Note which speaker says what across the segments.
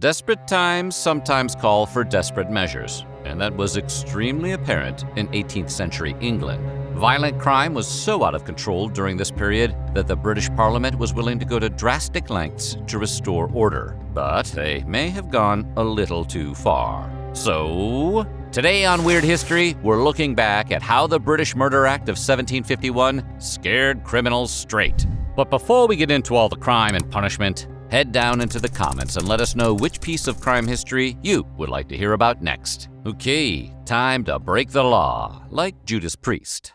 Speaker 1: Desperate times sometimes call for desperate measures, and that was extremely apparent in 18th century England. Violent crime was so out of control during this period that the British Parliament was willing to go to drastic lengths to restore order, but they may have gone a little too far. So, today on Weird History, we're looking back at how the British Murder Act of 1751 scared criminals straight. But before we get into all the crime and punishment, head down into the comments and let us know which piece of crime history you would like to hear about next. Okay, time to break the law, like Judas Priest.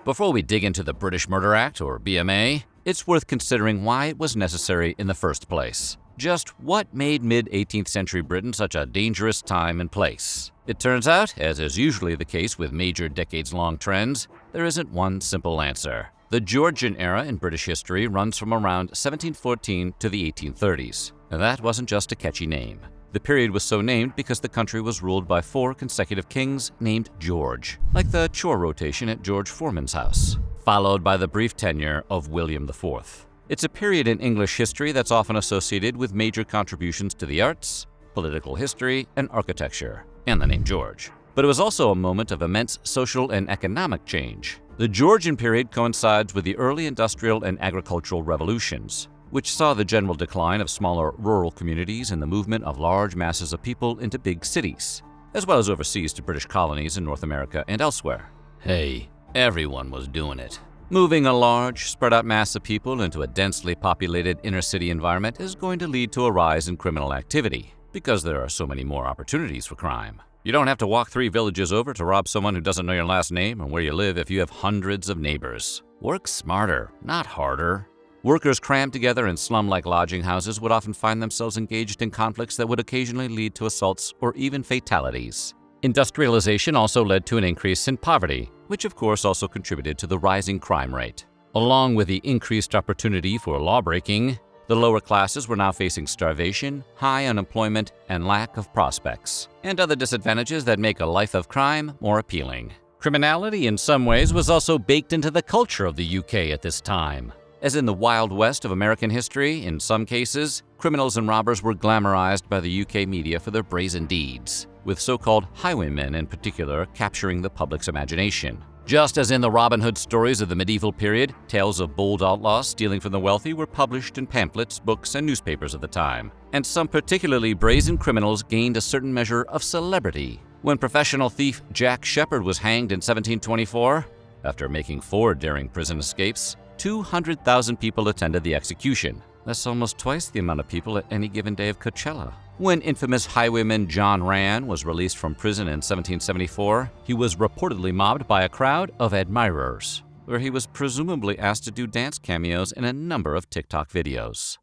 Speaker 1: Before we dig into the British Murder Act, or BMA, it's worth considering why it was necessary in the first place. Just what made mid-18th century Britain such a dangerous time and place? It turns out, as is usually the case with major decades-long trends, there isn't one simple answer. The Georgian era in British history runs from around 1714 to the 1830s, and that wasn't just a catchy name. The period was so named because the country was ruled by 4 consecutive kings named George, like the chore rotation at George Foreman's house, followed by the brief tenure of William IV. It's a period in English history that's often associated with major contributions to the arts, political history, and architecture, and the name George. But it was also a moment of immense social and economic change. The Georgian period coincides with the early industrial and agricultural revolutions, which saw the general decline of smaller rural communities and the movement of large masses of people into big cities, as well as overseas to British colonies in North America and elsewhere. Hey, everyone was doing it. Moving a large, spread-out mass of people into a densely populated inner-city environment is going to lead to a rise in criminal activity, because there are so many more opportunities for crime. You don't have to walk 3 villages over to rob someone who doesn't know your last name and where you live if you have hundreds of neighbors. Work smarter, not harder. Workers crammed together in slum-like lodging houses would often find themselves engaged in conflicts that would occasionally lead to assaults or even fatalities. Industrialization also led to an increase in poverty, which of course also contributed to the rising crime rate. Along with the increased opportunity for lawbreaking, the lower classes were now facing starvation, high unemployment, and lack of prospects, and other disadvantages that make a life of crime more appealing. Criminality in some ways was also baked into the culture of the UK at this time. As in the Wild West of American history, in some cases, criminals and robbers were glamorized by the UK media for their brazen deeds, with so-called highwaymen in particular capturing the public's imagination. Just as in the Robin Hood stories of the medieval period, tales of bold outlaws stealing from the wealthy were published in pamphlets, books, and newspapers of the time. And some particularly brazen criminals gained a certain measure of celebrity. When professional thief Jack Sheppard was hanged in 1724, after making 4 daring prison escapes, 200,000 people attended the execution. That's almost twice the amount of people at any given day of Coachella. When infamous highwayman John Rann was released from prison in 1774, he was reportedly mobbed by a crowd of admirers, where he was presumably asked to do dance cameos in a number of TikTok videos.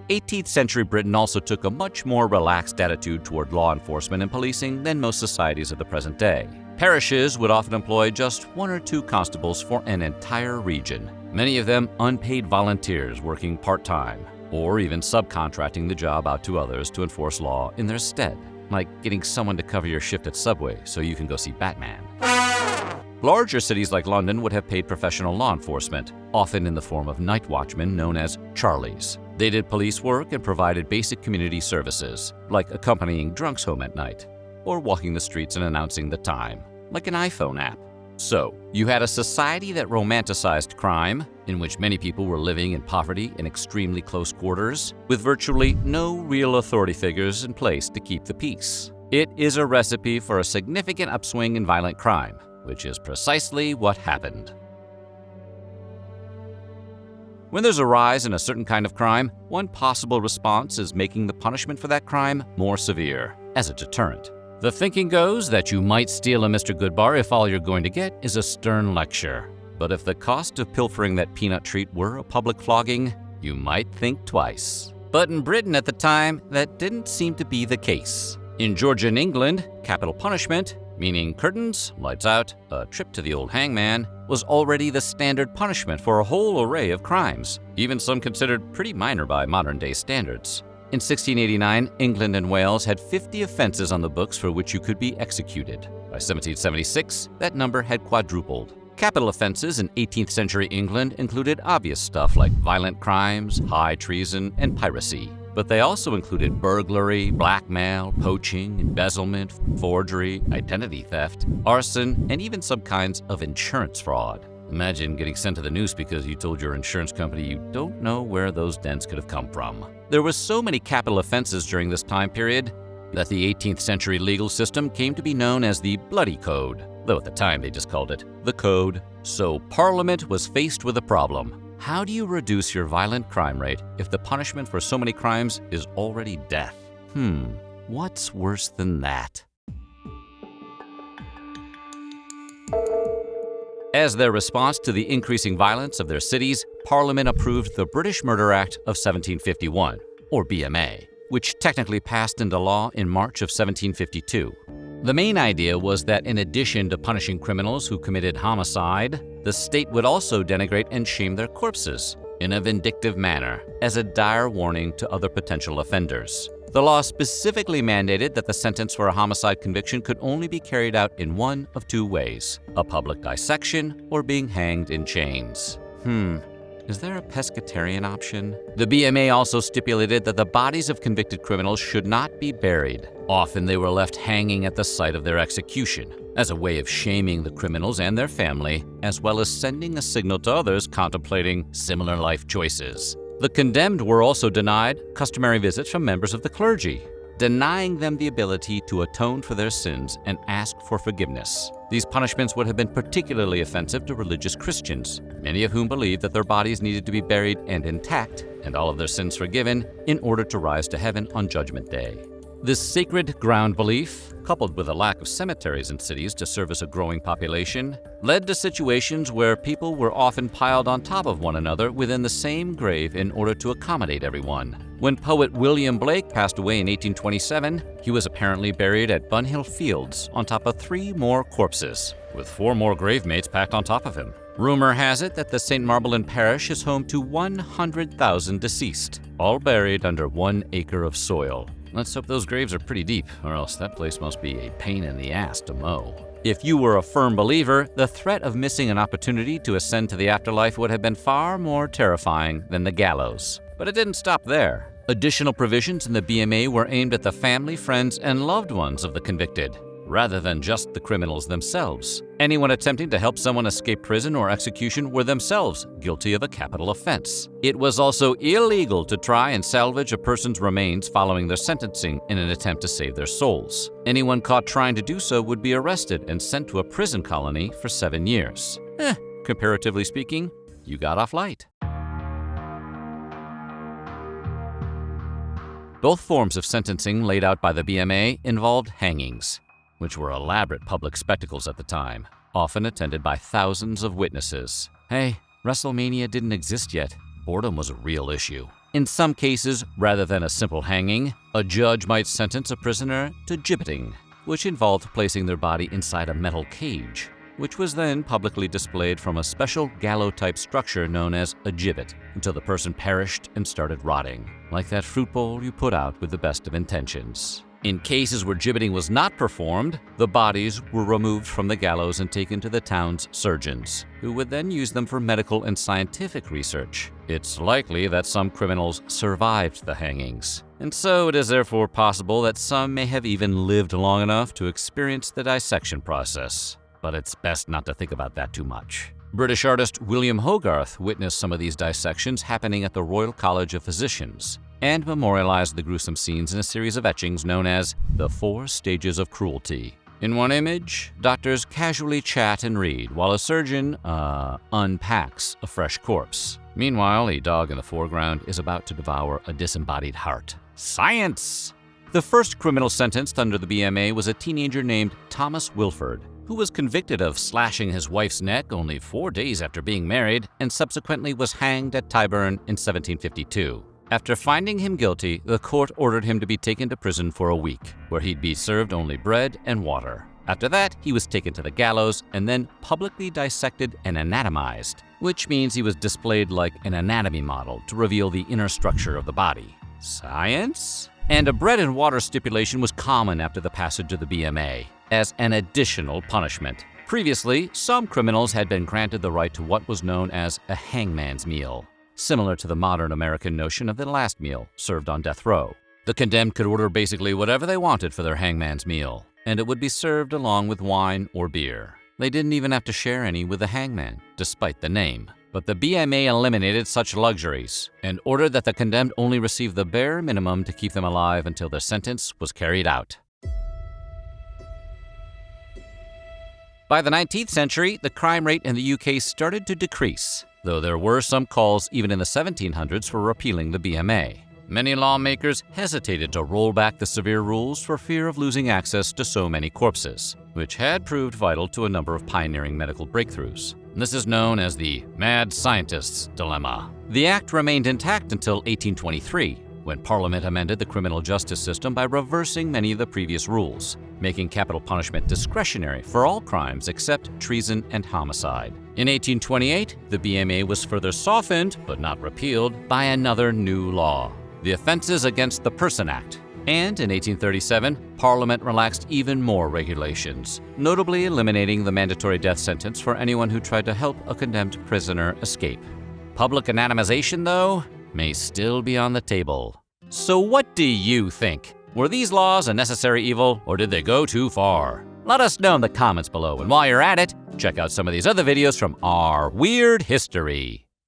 Speaker 1: 18th century Britain also took a much more relaxed attitude toward law enforcement and policing than most societies of the present day. Parishes would often employ just 1 or 2 constables for an entire region, many of them unpaid volunteers working part-time, or even subcontracting the job out to others to enforce law in their stead, like getting someone to cover your shift at Subway so you can go see Batman. Larger cities like London would have paid professional law enforcement, often in the form of night watchmen known as Charlies. They did police work and provided basic community services, like accompanying drunks home at night, or walking the streets and announcing the time, like an iPhone app. So, you had a society that romanticized crime, in which many people were living in poverty in extremely close quarters, with virtually no real authority figures in place to keep the peace. It is a recipe for a significant upswing in violent crime, which is precisely what happened. When there's a rise in a certain kind of crime, one possible response is making the punishment for that crime more severe, as a deterrent. The thinking goes that you might steal a Mr. Goodbar if all you're going to get is a stern lecture. But if the cost of pilfering that peanut treat were a public flogging, you might think twice. But in Britain at the time, that didn't seem to be the case. In Georgian England, capital punishment, meaning curtains, lights out, a trip to the old hangman, was already the standard punishment for a whole array of crimes, even some considered pretty minor by modern-day standards. In 1689, England and Wales had 50 offenses on the books for which you could be executed. By 1776, that number had quadrupled. Capital offenses in 18th century England included obvious stuff like violent crimes, high treason, and piracy. But they also included burglary, blackmail, poaching, embezzlement, forgery, identity theft, arson, and even some kinds of insurance fraud. Imagine getting sent to the noose because you told your insurance company you don't know where those dents could have come from. There were so many capital offenses during this time period that the 18th century legal system came to be known as the Bloody Code, though at the time they just called it the Code. So Parliament was faced with a problem. How do you reduce your violent crime rate if the punishment for so many crimes is already death? What's worse than that? As their response to the increasing violence of their cities, Parliament approved the British Murder Act of 1751, or BMA, which technically passed into law in March of 1752. The main idea was that in addition to punishing criminals who committed homicide, the state would also denigrate and shame their corpses in a vindictive manner as a dire warning to other potential offenders. The law specifically mandated that the sentence for a homicide conviction could only be carried out in one of two ways: a public dissection or being hanged in chains. Is there a pescatarian option? The BMA also stipulated that the bodies of convicted criminals should not be buried. Often they were left hanging at the site of their execution, as a way of shaming the criminals and their family, as well as sending a signal to others contemplating similar life choices. The condemned were also denied customary visits from members of the clergy, denying them the ability to atone for their sins and ask for forgiveness. These punishments would have been particularly offensive to religious Christians, many of whom believed that their bodies needed to be buried and intact, and all of their sins forgiven, in order to rise to heaven on Judgment Day. This sacred ground belief, coupled with a lack of cemeteries in cities to service a growing population, led to situations where people were often piled on top of one another within the same grave in order to accommodate everyone. When poet William Blake passed away in 1827, he was apparently buried at Bunhill Fields on top of 3 more corpses, with 4 more gravemates packed on top of him. Rumor has it that the St. Marbalin Parish is home to 100,000 deceased, all buried under 1 acre of soil. Let's hope those graves are pretty deep, or else that place must be a pain in the ass to mow. If you were a firm believer, the threat of missing an opportunity to ascend to the afterlife would have been far more terrifying than the gallows. But it didn't stop there. Additional provisions in the BMA were aimed at the family, friends, and loved ones of the convicted, rather than just the criminals themselves. Anyone attempting to help someone escape prison or execution were themselves guilty of a capital offense. It was also illegal to try and salvage a person's remains following their sentencing in an attempt to save their souls. Anyone caught trying to do so would be arrested and sent to a prison colony for 7 years. Comparatively speaking, you got off light. Both forms of sentencing laid out by the BMA involved hangings, which were elaborate public spectacles at the time, often attended by thousands of witnesses. Hey, WrestleMania didn't exist yet. Boredom was a real issue. In some cases, rather than a simple hanging, a judge might sentence a prisoner to gibbeting, which involved placing their body inside a metal cage, which was then publicly displayed from a special gallows-type structure known as a gibbet, until the person perished and started rotting, like that fruit bowl you put out with the best of intentions. In cases where gibbeting was not performed, the bodies were removed from the gallows and taken to the town's surgeons, who would then use them for medical and scientific research. It's likely that some criminals survived the hangings, and so it is therefore possible that some may have even lived long enough to experience the dissection process. But it's best not to think about that too much. British artist William Hogarth witnessed some of these dissections happening at the Royal College of Physicians and memorialized the gruesome scenes in a series of etchings known as the 4 Stages of Cruelty. In one image, doctors casually chat and read while a surgeon, unpacks a fresh corpse. Meanwhile, a dog in the foreground is about to devour a disembodied heart. Science! The first criminal sentenced under the BMA was a teenager named Thomas Wilford, who was convicted of slashing his wife's neck only 4 days after being married and subsequently was hanged at Tyburn in 1752. After finding him guilty, the court ordered him to be taken to prison for a week, where he'd be served only bread and water. After that, he was taken to the gallows and then publicly dissected and anatomized, which means he was displayed like an anatomy model to reveal the inner structure of the body. Science? And a bread and water stipulation was common after the passage of the BMA, as an additional punishment. Previously, some criminals had been granted the right to what was known as a hangman's meal, similar to the modern American notion of the last meal served on death row. The condemned could order basically whatever they wanted for their hangman's meal, and it would be served along with wine or beer. They didn't even have to share any with the hangman, despite the name. But the BMA eliminated such luxuries and ordered that the condemned only receive the bare minimum to keep them alive until their sentence was carried out. By the 19th century, the crime rate in the UK started to decrease, though there were some calls even in the 1700s for repealing the BMA. Many lawmakers hesitated to roll back the severe rules for fear of losing access to so many corpses, which had proved vital to a number of pioneering medical breakthroughs. This is known as the mad scientist's dilemma. The act remained intact until 1823, when Parliament amended the criminal justice system by reversing many of the previous rules, making capital punishment discretionary for all crimes except treason and homicide. In 1828, the BMA was further softened, but not repealed, by another new law, the Offences Against the Person Act. And in 1837, Parliament relaxed even more regulations, notably eliminating the mandatory death sentence for anyone who tried to help a condemned prisoner escape. Public anonymization, though, may still be on the table. So what do you think? Were these laws a necessary evil, or did they go too far? Let us know in the comments below, and while you're at it, check out some of these other videos from our weird history.